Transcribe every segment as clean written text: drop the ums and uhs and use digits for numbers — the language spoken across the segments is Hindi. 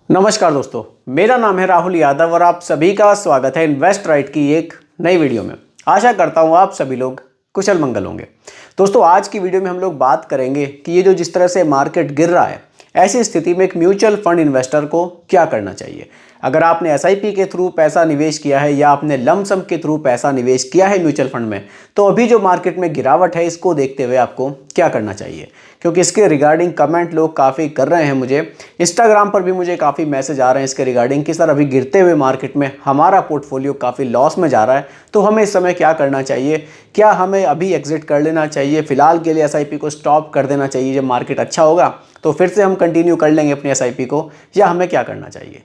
नमस्कार दोस्तों, मेरा नाम है राहुल यादव और आप सभी का स्वागत है इन्वेस्ट राइट की एक नई वीडियो में। आशा करता हूं आप सभी लोग कुशल मंगल होंगे। दोस्तों, आज की वीडियो में हम लोग बात करेंगे कि ये जो जिस तरह से मार्केट गिर रहा है, ऐसी स्थिति में एक म्यूचुअल फंड इन्वेस्टर को क्या करना चाहिए। अगर आपने एसआईपी के थ्रू पैसा निवेश किया है या आपने लमसम के थ्रू पैसा निवेश किया है म्यूचुअल फंड में, तो अभी जो मार्केट में गिरावट है इसको देखते हुए आपको क्या करना चाहिए, क्योंकि इसके रिगार्डिंग कमेंट लोग काफ़ी कर रहे हैं। मुझे इंस्टाग्राम पर भी मुझे काफ़ी मैसेज आ रहे हैं इसके रिगार्डिंग कि सर अभी गिरते हुए मार्केट में हमारा पोर्टफोलियो काफ़ी लॉस में जा रहा है, तो हमें इस समय क्या करना चाहिए। क्या हमें अभी एग्जिट कर लेना चाहिए, फिलहाल के लिए एसआईपी को स्टॉप कर देना चाहिए, जब मार्केट अच्छा होगा तो फिर से हम कंटिन्यू कर लेंगे अपनी एसआईपी को, या हमें क्या करना चाहिए।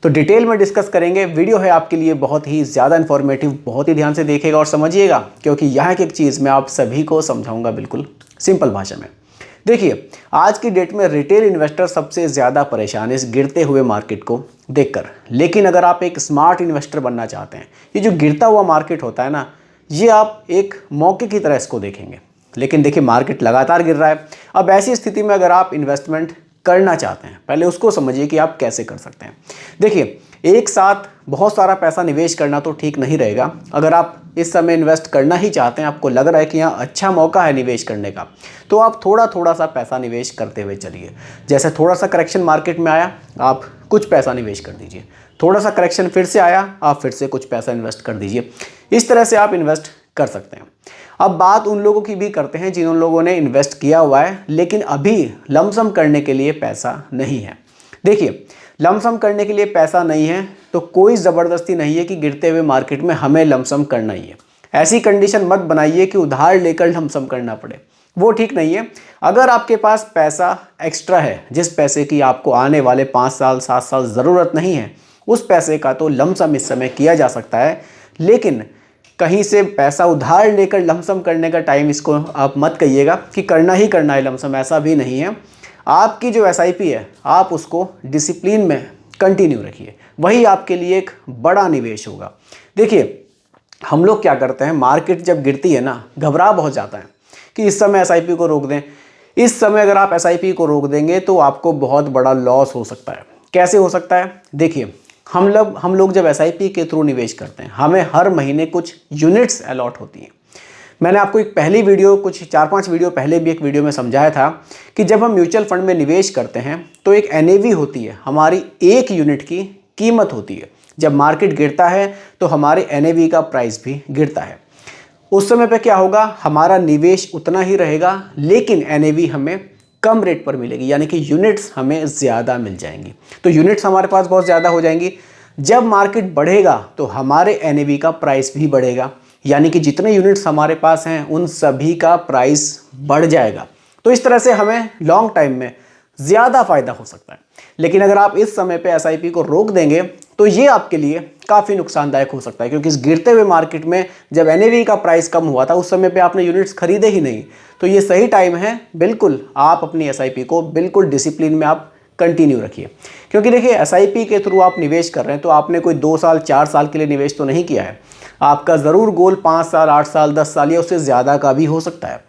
तो डिटेल में डिस्कस करेंगे। वीडियो है आपके लिए बहुत ही ज़्यादा इन्फॉर्मेटिव, बहुत ही ध्यान से देखिएगा और समझिएगा, क्योंकि यहाँ की एक चीज़ मैं आप सभी को समझाऊंगा बिल्कुल सिंपल भाषा में। देखिए, आज की डेट में रिटेल इन्वेस्टर सबसे ज़्यादा परेशान है इस गिरते हुए मार्केट को देखकर। लेकिन अगर आप एक स्मार्ट इन्वेस्टर बनना चाहते हैं, ये जो गिरता हुआ मार्केट होता है ना, ये आप एक मौके की तरह इसको देखेंगे। लेकिन देखिए, मार्केट लगातार गिर रहा है। अब ऐसी स्थिति में अगर आप इन्वेस्टमेंट करना चाहते हैं, पहले उसको समझिए कि आप कैसे कर सकते हैं। देखिए, एक साथ बहुत सारा पैसा निवेश करना तो ठीक नहीं रहेगा। अगर आप इस समय इन्वेस्ट करना ही चाहते हैं, आपको लग रहा है कि यहाँ अच्छा मौका है निवेश करने का, तो आप थोड़ा थोड़ा सा पैसा निवेश करते हुए चलिए। जैसे थोड़ा सा करेक्शन मार्केट में आया, आप कुछ पैसा निवेश कर दीजिए। थोड़ा सा करेक्शन फिर से आया, आप फिर से कुछ पैसा इन्वेस्ट कर दीजिए। इस तरह से आप इन्वेस्ट कर सकते हैं। अब बात उन लोगों की भी करते हैं जिन लोगों ने इन्वेस्ट किया हुआ है लेकिन अभी लमसम करने के लिए पैसा नहीं है। देखिए, लमसम करने के लिए पैसा नहीं है तो कोई ज़बरदस्ती नहीं है कि गिरते हुए मार्केट में हमें लमसम करना ही है। ऐसी कंडीशन मत बनाइए कि उधार लेकर लमसम करना पड़े, वो ठीक नहीं है। अगर आपके पास पैसा एक्स्ट्रा है, जिस पैसे की आपको आने वाले 5 साल 7 साल ज़रूरत नहीं है, उस पैसे का तो लमसम इस समय किया जा सकता है। लेकिन कहीं से पैसा उधार लेकर लमसम करने का टाइम इसको आप मत कहिएगा कि करना ही करना है लमसम, ऐसा भी नहीं है। आपकी जो एसआईपी है, आप उसको डिसिप्लिन में कंटिन्यू रखिए, वही आपके लिए एक बड़ा निवेश होगा। देखिए, हम लोग क्या करते हैं, मार्केट जब गिरती है ना, घबरा बहुत जाता है कि इस समय एसआईपी को रोक दें। इस समय अगर आप एसआईपी को रोक देंगे तो आपको बहुत बड़ा लॉस हो सकता है। कैसे हो सकता है? देखिए, हम लोग जब एसआईपी के थ्रू निवेश करते हैं, हमें हर महीने कुछ यूनिट्स अलॉट होती हैं। मैंने आपको एक पहली वीडियो, कुछ 4-5 वीडियो पहले भी एक वीडियो में समझाया था कि जब हम म्यूचुअल फंड में निवेश करते हैं तो एक एनएवी होती है, हमारी एक यूनिट की कीमत होती है। जब मार्केट गिरता है तो हमारे एनएवी का प्राइस भी गिरता है। उस समय पे क्या होगा, हमारा निवेश उतना ही रहेगा लेकिन एनएवी हमें कम रेट पर मिलेगी, यानी कि यूनिट्स हमें ज़्यादा मिल जाएंगी। तो यूनिट्स हमारे पास बहुत ज़्यादा हो जाएंगी। जब मार्केट बढ़ेगा तो हमारे एनएवी का प्राइस भी बढ़ेगा, यानी कि जितने यूनिट्स हमारे पास हैं उन सभी का प्राइस बढ़ जाएगा। तो इस तरह से हमें लॉन्ग टाइम में ज़्यादा फायदा हो सकता है। लेकिन अगर आप इस समय पे एसआईपी को रोक देंगे तो ये आपके लिए काफ़ी नुकसानदायक हो सकता है, क्योंकि इस गिरते हुए मार्केट में जब एनएवी का प्राइस कम हुआ था उस समय पे आपने यूनिट्स खरीदे ही नहीं। तो ये सही टाइम है, बिल्कुल आप अपनी एसआईपी को बिल्कुल डिसिप्लिन में आप कंटिन्यू रखिए। क्योंकि देखिए, एसआईपी के थ्रू आप निवेश कर रहे हैं तो आपने कोई 2 साल 4 साल के लिए निवेश तो नहीं किया है। आपका ज़रूर गोल 5 साल 8 साल 10 साल या उससे ज़्यादा का भी हो सकता है।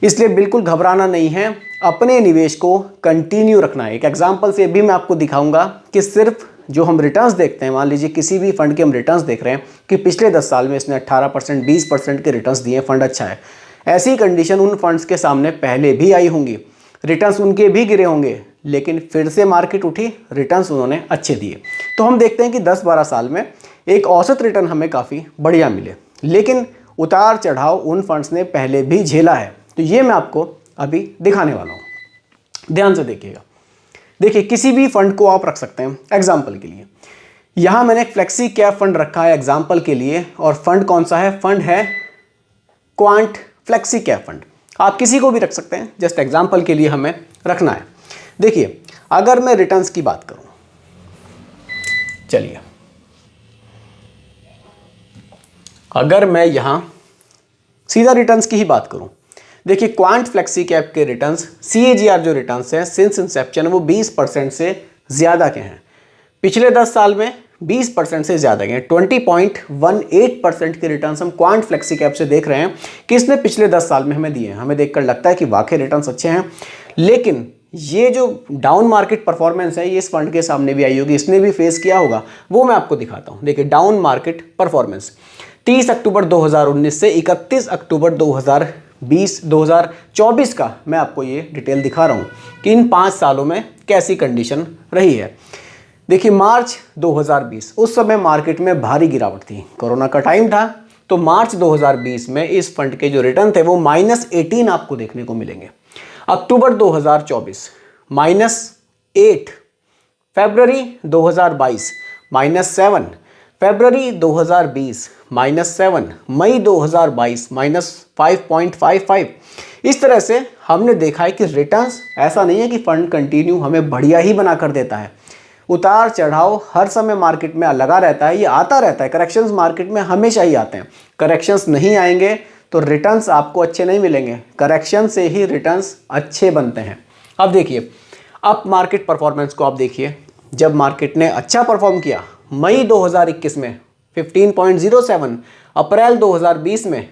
इसलिए बिल्कुल घबराना नहीं है, अपने निवेश को कंटिन्यू रखना है। एक एग्जांपल से भी मैं आपको दिखाऊंगा कि सिर्फ जो हम रिटर्न्स देखते हैं, मान लीजिए किसी भी फंड के हम रिटर्न्स देख रहे हैं कि पिछले 10 साल में इसने 18% 20% के रिटर्न्स दिए, फंड अच्छा है। ऐसी कंडीशन उन फंड्स के सामने पहले भी आई होंगी, रिटर्न्स उनके भी गिरे होंगे, लेकिन फिर से मार्केट उठी, रिटर्न्स उन्होंने अच्छे दिए। तो हम देखते हैं कि 10-12 साल में एक औसत रिटर्न हमें काफ़ी बढ़िया मिले, लेकिन उतार चढ़ाव उन फंड्स ने पहले भी झेला है। तो ये मैं आपको अभी दिखाने वाला हूँ, ध्यान से देखिएगा। देखिए, किसी भी फंड को आप रख सकते हैं एग्जाम्पल के लिए। यहाँ मैंने एक फ्लेक्सी कैप फंड रखा है एग्जाम्पल के लिए, और फंड कौन सा है? फंड है क्वांट फ्लेक्सी कैप फंड। आप किसी को भी रख सकते हैं, जस्ट एग्जाम्पल के लिए हमें रखना है। देखिए, अगर मैं रिटर्न्स की बात करूं, चलिए, अगर मैं यहां सीधा रिटर्न्स की ही बात करूं, देखिए, क्वांट फ्लेक्सी कैप के रिटर्न्स CAGR जो रिटर्न्स हैं सिंस इंसेप्शन वो 20% से ज़्यादा के हैं। पिछले 10 साल में 20% से ज़्यादा के हैं। 20.18% के रिटर्न्स हम क्वांट फ्लेक्सी कैप से देख रहे हैं कि इसने पिछले 10 साल में हमें दिए हैं। हमें देखकर लगता है कि वाकई रिटर्न्स अच्छे हैं, लेकिन ये जो डाउन मार्केट परफॉर्मेंस है ये इस फंड के सामने भी आई होगी, इसने भी फेस किया होगा, वो मैं आपको दिखाता हूँ। देखिए डाउन मार्केट परफॉर्मेंस 30 अक्टूबर 2019 से 31 अक्टूबर 2024 का मैं आपको ये डिटेल दिखा रहा हूँ कि इन 5 सालों में कैसी कंडीशन रही है। देखिए मार्च 2020 उस समय मार्केट में भारी गिरावट थी, कोरोना का टाइम था, तो मार्च 2020 में इस फंड के जो रिटर्न थे वो -18 आपको देखने को मिलेंगे। अक्टूबर 2024 -8, फरवरी 2022 -7, फरवरी 2020 -7, मई 2022 -5.55। इस तरह से हमने देखा है कि रिटर्न्स, ऐसा नहीं है कि फंड कंटिन्यू हमें बढ़िया ही बना कर देता है, उतार चढ़ाव हर समय मार्केट में लगा रहता है, ये आता रहता है। करेक्शंस मार्केट में हमेशा ही आते हैं, करेक्शंस नहीं आएंगे तो रिटर्न्स आपको अच्छे नहीं मिलेंगे, करेक्शन से ही रिटर्न्स अच्छे बनते हैं। अब देखिए अप मार्केट परफॉर्मेंस को आप देखिए, जब मार्केट ने अच्छा परफॉर्म किया मई 2021 में 15.07, अप्रैल 2020 में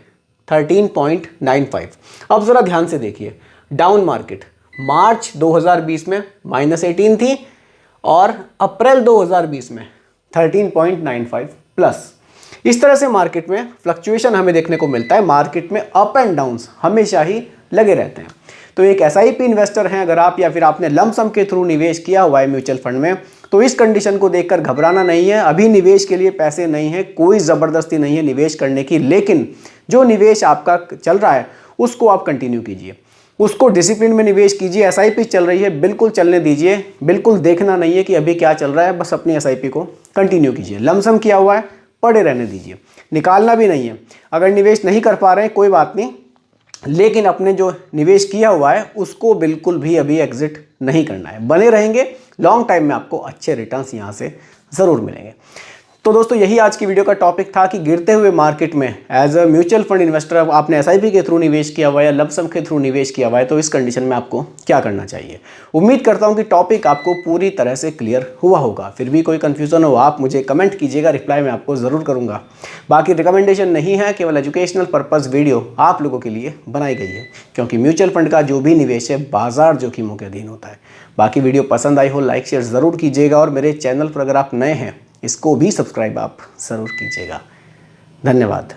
13.95। अब ज़रा ध्यान से देखिए डाउन मार्केट मार्च 2020 में -18 थी और अप्रैल 2020 में 13.95 प्लस। इस तरह से मार्केट में फ्लक्चुएशन हमें देखने को मिलता है, मार्केट में अप एंड डाउन्स हमेशा ही लगे रहते हैं। तो एक SIP इन्वेस्टर हैं अगर आप, या फिर आपने लमसम के थ्रू निवेश किया हुआ है म्यूचुअल फंड में, तो इस कंडीशन को देखकर घबराना नहीं है। अभी निवेश के लिए पैसे नहीं है, कोई ज़बरदस्ती नहीं है निवेश करने की, लेकिन जो निवेश आपका चल रहा है उसको आप कंटिन्यू कीजिए, उसको डिसिप्लिन में निवेश कीजिए। SIP चल रही है, बिल्कुल चलने दीजिए, बिल्कुल देखना नहीं है कि अभी क्या चल रहा है, बस अपनी SIP को कंटिन्यू कीजिए। लमसम किया हुआ है पड़े रहने दीजिए, निकालना भी नहीं है। अगर निवेश नहीं कर पा रहे हैं कोई बात नहीं, लेकिन अपने जो निवेश किया हुआ है उसको बिल्कुल भी अभी एग्जिट नहीं करना है, बने रहेंगे। लॉन्ग टाइम में आपको अच्छे रिटर्न्स यहाँ से ज़रूर मिलेंगे। तो दोस्तों यही आज की वीडियो का टॉपिक था कि गिरते हुए मार्केट में as a mutual fund investor आपने SIP के थ्रू निवेश किया हुआ है या लमसम के थ्रू निवेश किया हुआ है, तो इस कंडीशन में आपको क्या करना चाहिए। उम्मीद करता हूं कि टॉपिक आपको पूरी तरह से क्लियर हुआ होगा। फिर भी कोई कन्फ्यूज़न हो आप मुझे कमेंट कीजिएगा, रिप्लाई मैं आपको ज़रूर करूँगा। बाकी रिकमेंडेशन नहीं है, केवल एजुकेशनल पर्पज़ वीडियो आप लोगों के लिए बनाई गई है, क्योंकि म्यूचुअल फंड का जो भी निवेश है बाजार जोखिमों के अधीन होता है। बाकी वीडियो पसंद आई हो लाइक शेयर ज़रूर कीजिएगा, और मेरे चैनल पर अगर आप नए हैं इसको भी सब्सक्राइब आप ज़रूर कीजिएगा। धन्यवाद।